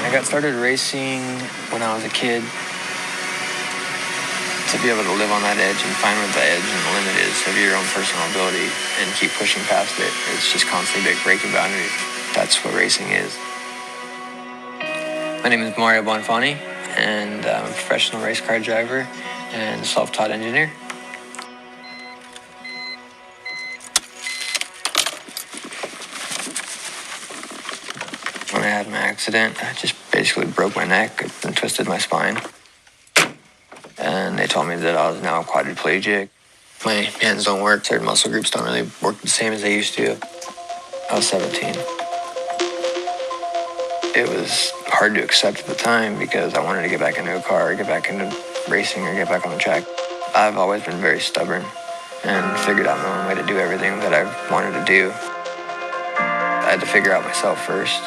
I got started racing when I was a kid. To be able to live on that edge and find where the edge and the limit is of your own personal ability and keep pushing past it. It's just constantly breaking boundaries. That's what racing is. My name is Bonfante, and I'm a professional race car driver and self-taught engineer. When I had my accident, I just basically broke my neck and twisted my spine. And they told me that I was now quadriplegic. My hands don't work, certain muscle groups don't really work the same as they used to. I was 17. It was hard to accept at the time because I wanted to get back into a car, get back into racing, or get back on the track. I've always been very stubborn and figured out my own way to do everything that I wanted to do. I had to figure out myself first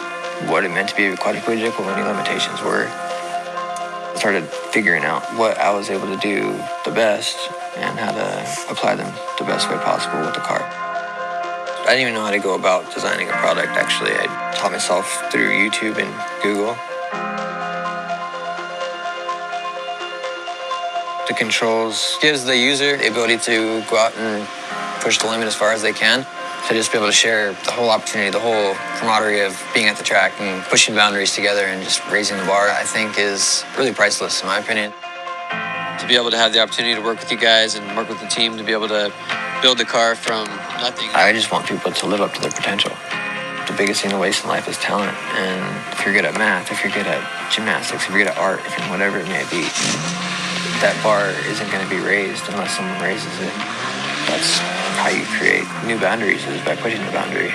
what it meant to be quadriplegic, what any limitations were. I started figuring out what I was able to do the best and how to apply them the best way possible with the car. I didn't even know how to go about designing a product, actually. I taught myself through YouTube and Google. The controls gives the user the ability to go out and push the limit as far as they can. To just be able to share the whole opportunity, the whole camaraderie of being at the track and pushing boundaries together and just raising the bar, I think is really priceless in my opinion. To be able to have the opportunity to work with you guys and work with the team to be able to build the car from nothing. I just want people to live up to their potential. The biggest thing to waste in life is talent. And if you're good at math, if you're good at gymnastics, if you're good at art, if you're whatever it may be, that bar isn't going to be raised unless someone raises it. That's how you create new boundaries, is by pushing the boundary.